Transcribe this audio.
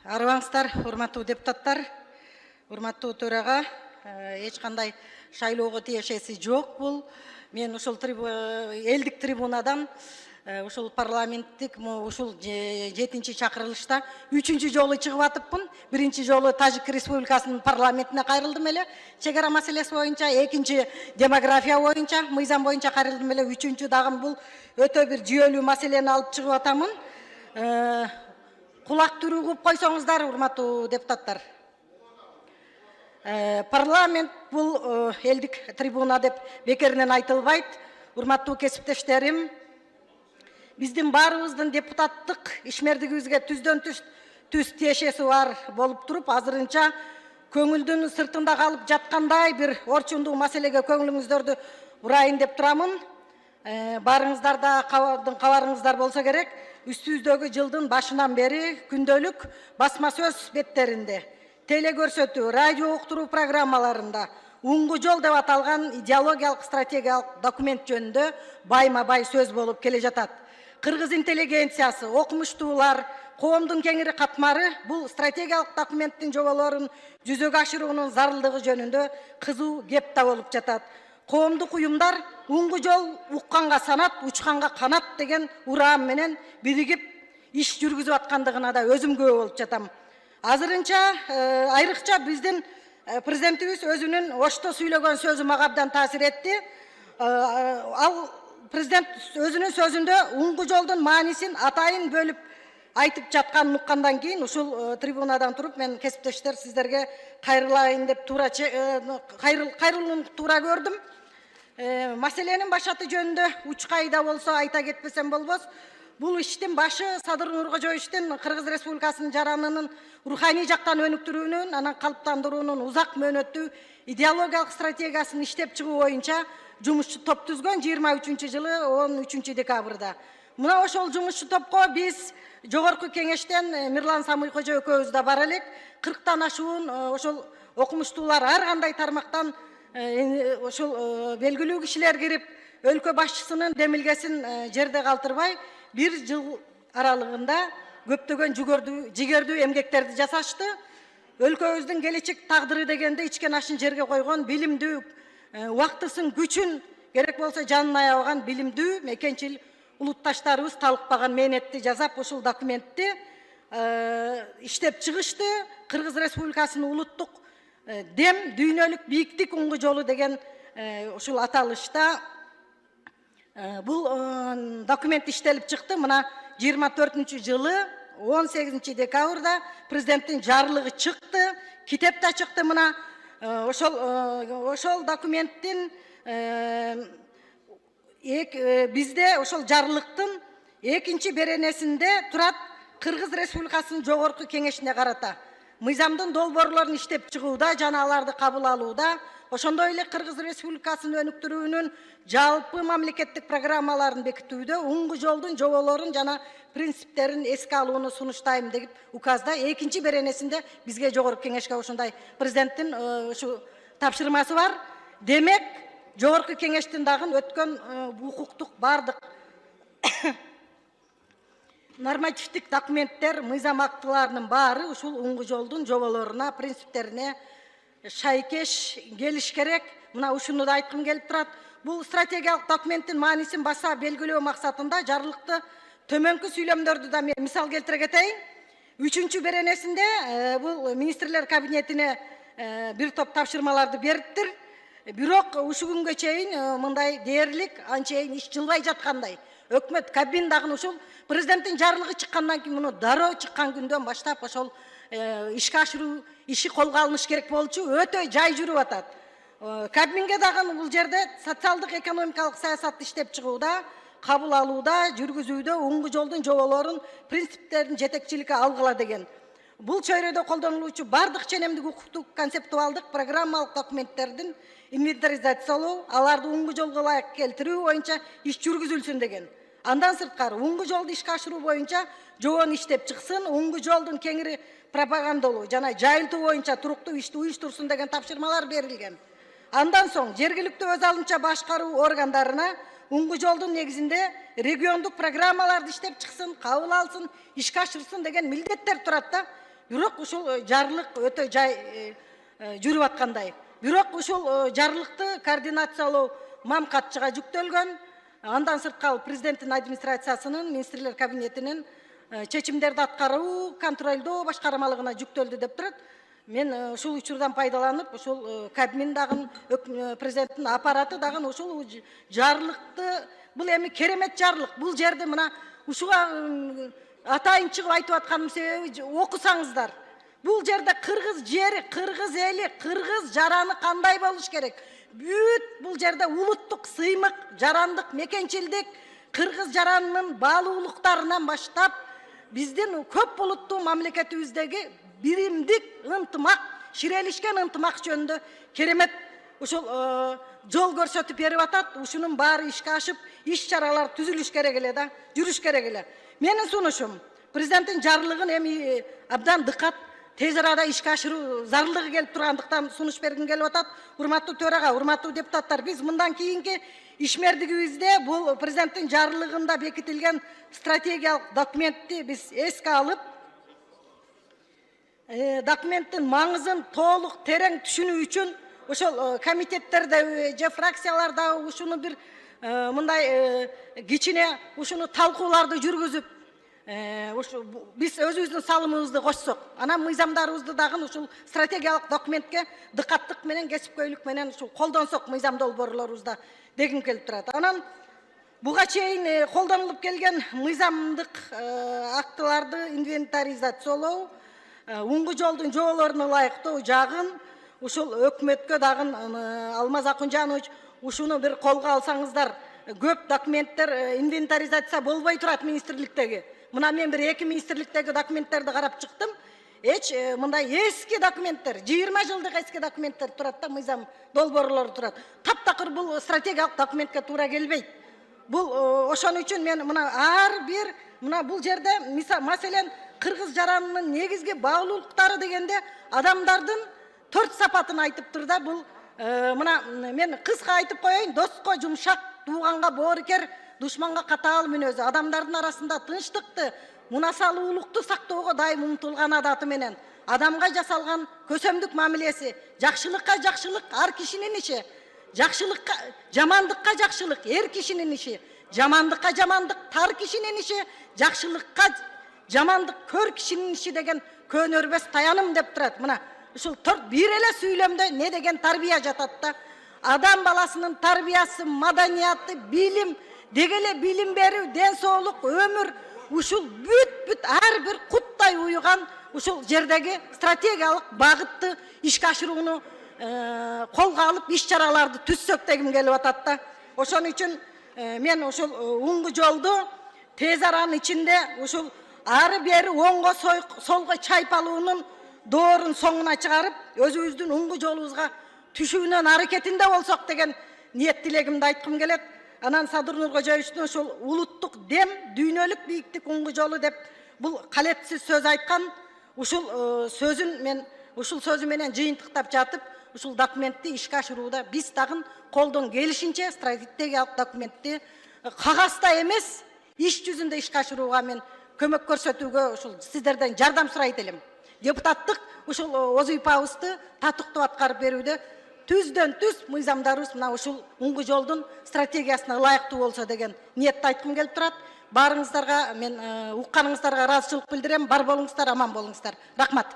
Арыбаңыздар, урматтуу депутаттар, урматтуу төрага, эч кандай шайлоого тиешеси жок бул. Мен ушул элдик трибунадан ушул парламенттик ушул 7-чи чакырылышта 3-чү жолу чыгып атыпмын. Биринчи жолу Тажик Республикасынын парламентине кайрылдым эле, чегара маселеси боюнча, экинчи демография боюнча, мыйзам боюнча кайрылдым эле, үчүнчү дагы бул өтө бир жүйөлүү маселени алып чыгып атамын. Кулак түрүгүп койсоңуздар, урматтуу депутаттар. Парламент бул элдик трибуна деп бекеринен айтылбайт. Урматтуу кесиптештерим, биздин баарыбыздын депутаттык ишмердигибизге түздөн түз тиешеси бар болуп туруп, азырынча көңүлдүн сыртында калып жаткандай бир орчундуу маселеге көңүлүңүздөрдү бурайын деп турамын. Барыңыздар да кабарыңыздар болсо керек. Үстүбүздөгү жылдын башынан бери күндөлүк басма сөз беттеринде, теле көрсөтүү, радио уктуруу программаларында уңгу жол деп аталган идеологиялык стратегиялык документ жөнүндө байма-бай сөз болуп келе жатат. Кыргыз интеллигенциясы, окумуштуулар, коомдун кеңири катмары бул стратегиялык документтин жоболорун жүзөгө ашыруунун зарылдыгы жөнүндө кызуу кеп да болуп жатат. Коомдук уюмдар уңгу жол укканга санат, учканга канат деген ураам менен биригип иш жүргүзүп аткандыгына да өзүм күбө болуп жатам. Азырынча айрыкча биздин президентибиз өзүнүн ошто сүйлөгөн сөзү мага абдан таасир этти. Ал президент өзүнүн сөзүндө уңгу жолдун маанисин атайын бөлүп айтып жатканын уккандан кийин ушул трибунадан туруп мен кесиптештер сиздерге кайрылайын деп кайрылууну туура көрдүм. Маселенин башаты жөнүндө 3 айда болсо айта кетпесем болбос. Бул иштин башы Садыр Нуркожоевичтин Кыргыз Республикасынын жаранынын руханий жактан өнүктүрүүнүн, анан калыптандыруунун узак мөөнөттүү идеологиялык стратегиясын иштеп чыгуу боюнча жумушчу топ түзгөн 23-жылы 13 декабрда. Мына ошол жумушчу топко биз жогорку кеңештен Мирлан Самыйкожо экөөбүз да бара элек. 40тан ашуун ошол окумуштуулар ар кандай тармактан ошол белгилүү кишилер кирип, өлкө башчысынын демилгесин жерде калтырбай, 1 жыл аралыгында көптөгөн жигердүү эмгектерди жасашты. Өлкөбүздүн келечек тагдыры дегенде ичкен ашын жерге койгон билимдүү, убактысын, күчүн, керек болсо жанын аябаган билимдүү, мекенчил улутташтарыбыз талыкпаган мээнетти жасап, ушул документти иштеп чыгышты. Кыргыз Республикасынын улуттук дем, дүйнөлүк бийиктик уңгу жолу деген ушул аталышта бул документ иштелип чыкты. Мына 24-жылы 18 декабрда президенттин жарлыгы чыкты, китеп да чыкты. Мына ошол документтин бизде ошол жарлыктын 2-чи беренесинде турат Кыргыз Республикасынын жогорку кеңешине карата мыйзамдын долбоорлорун иштеп чыгууда жана аларды кабыл алууда, ошондой эле Кыргыз Республикасынын өнүктүрүүнүн жалпы мамлекеттик программаларын бекитүүдө уңгу жолдун жоболорун жана принциптерин эске алууну сунуштайм деп указда 2-чи беренесинде бизге жогорку кеңешке ошондой президенттин ушу тапшырмасы бар. Демек, жогорку кеңештин дагы өткөн укуктук бардык нормативдик документтер, мыйзам актыларынын баары ушул уңгу жолдун жоболоруна, принциптерине шайкеш келиш керек. Мына ушуну да айткым келип турат. Бул стратегиялык документтин маанисин баса белгилөө максатында жарлыкты төмөнкү сүйлөмдөрдү да мен мисал келтире кетейин. 3-чү беренесинде бул министрлер кабинетине бир топ тапшырмаларды бериптир. Бирок ушу күнгө чейин мындай дээрлик анчейин иш жылбай жаткандай. Өкмөт Кабмин дагы ушул президенттин жарлыгы чыккандан кийин муну дароо чыккан күндөн баштап ошол ишке ашыруу иши колго алыныш керек болчу, өтө жай жүрүп атат. Кабминге дагы бул жерде социалдык экономикалык саясатты иштеп чыгууда, кабыл алууда, жүргүзүүдө уңгу жолдун жоболорун, принциптерин жетекчиликке алгыла деген. Бул чөйрөдө колдонулуучу бардык ченемдик укуктук концептуалдык программалык документтердин инвентаризациялоо, аларды уңгу жолго ылайык келтирүү боюнча иш жүргүзүлсүн деген. Андан сырткары уңгу жолду ишке ашыруу боюнча жобону иштеп чыксын, уңгу жолдун кеңири пропагандалоо жана жайылтуу боюнча туруктуу ишти уюштурсун деген тапшырмалар берилген. Андан соң жергиликтүү өз алынча башкаруу органдарына уңгу жолдун негизинде региондук программаларды иштеп чыксын, кабыл алсын, ишке ашырсын деген милдеттер турат да. Бирок ушул жарлык өтө жай жүрүп аткандай. Бирок ушул жарлыкты координациялоо мам катчыга жүктөлгөн. Андан сырткары президенттин администрациясынын, министрлер кабинетинин чечимдерди аткаруу, контролдоо башкармалыгына жүктөлдү деп турат. Мен ушул учурдан пайдаланып, ушул Кабмин дагы, президенттин аппараты дагы ушул жарлыкты, бул эми керемет жарлык. Бул жерде мына ушуга атайын чыгып айтып атканым себеби окусаңыздар. Бул жерде кыргыз жери, кыргыз эли, кыргыз жараны кандай болуш керек? Бүт бул жерде улуттук сыймык, жарандык, мекенчилдик, кыргыз жаранынын баалуулуктарынан баштап биздин көп булуттуу мамлекетибиздеги биримдик ынтымак, ширелишкен ынтымак жөнүндө керемет ушул жол көрсөтүп берип атат. Ушунун баары ишке ашып, иш-чаралар түзүлүш керек эле да, жүрүш керек эле. Менин сунушум, президенттин жарлыгын эми абдан дыкат, тез арада ишке ашыруу зарылдыгы келип тургандыктан сунуш бергим келип атат. Урматтуу төрага, урматтуу депутаттар, биз мындан кийинки ишмердигибизде бул президенттин жарлыгында бекитилген стратегиялык документти биз эске алып, документтин маңызын толук терең түшүнүү үчүн ошол комитеттерде же фракцияларда ушуну бир мындай кичине ушуну талкууларды жүргүзүп, биз өзүбүздүн салымыбызды кошсок, анан мыйзамдарыбызды дагы ушул стратегиялык документке дыкаттык менен, кесипкөйлүк менен ушул колдонсок мыйзам долбоорлорубузда дегим келип турат. Анан буга чейин колдонулуп келген мыйзамдык актыларды инвентаризациялоо, уңгу жолдун жоболоруна ылайыктуу жагын ушул өкмөткө дагы Алмаз Акунжанович ушуну бир колго алсаңыздар, көп документтер инвентаризация болбой турат министрликтеги. Мына мен бир 2 министрликтеги документтерди карап чыктым. Мындай эски документтер, 20 жылдык эски документтер турат да, мыйзам долбоорлору турат. Таптакыр бул стратегиялык документке туура келбейт. Бул ошон үчүн мен мына ар бир мына бул жерде маселен кыргыз жаранынын негизги баалуулуктары дегенде адамдардын 4 сапатын айтып тур да. Бул мына мен кыска айтып коеюн, доско жумшак, тууганга боорукер, душманга катаал мүнөзү, адамдардын арасында тынчтыкты, мунасалуулукту сактоого дайым умтулган адаты менен адамга жасалган көсөмдүк мамилеси, жакшылыкка жакшылык ар кишинин иши, жакшылыкка жамандыкка жакшылык эр кишинин иши, жамандыкка жамандык тар кишинин иши, жакшылыкка жамандык көр кишинин иши деген көнөрбөс таяным деп турат. Мына ушул бир эле сүйлөмдө не деген тарбия жатат да. Адам баласынын тарбиясы, маданияты, билим, дегеле билим берүү, ден соолук, өмүр, ушул бүт ар бир куттай уюган ушул жердеги стратегиялык багытты ишке ашырууну колго алып, иш-чараларды түзсөк дегим келип атат да. Ошон үчүн мен ушул уңгу жолду тез аранын ичинде ушул ары бери оңго солго чайпалуунун доорун соңуна чыгарып, өзүбүздүн уңгу жолубузга түшүүнүн аракетинде болсок деген ниет тилегимди айткым келет. Анан Садыр Нуркожоевичтин ушул улуттук дем, дүйнөлүк бийиктик уңгу жолу деп бул калепсиз сөз айткан. Ушул сөзүн мен ушул сөзү менен жыйынтыктап жатып, ушул документти ишке ашырууда биз дагы колдон келишинче стратегиялык документти кагазда эмес, иш жүзүндө ишке ашырууга мен көмөк көрсөтүүгө ушул сиздерден жардам сурайт элем. Депутаттык ушул вазыйфабызды татыктуу аткарып берүүдө түздөн түз мыйзамдарыбыз мына ушул уңгу жолдун стратегиясына ылайыктуу болсо деген ниетти айткым келип турат. Барыңыздарга мен укканыңыздарга ыраазычылык билдирем. Бар болуңуздар, аман болуңуздар. Рахмат.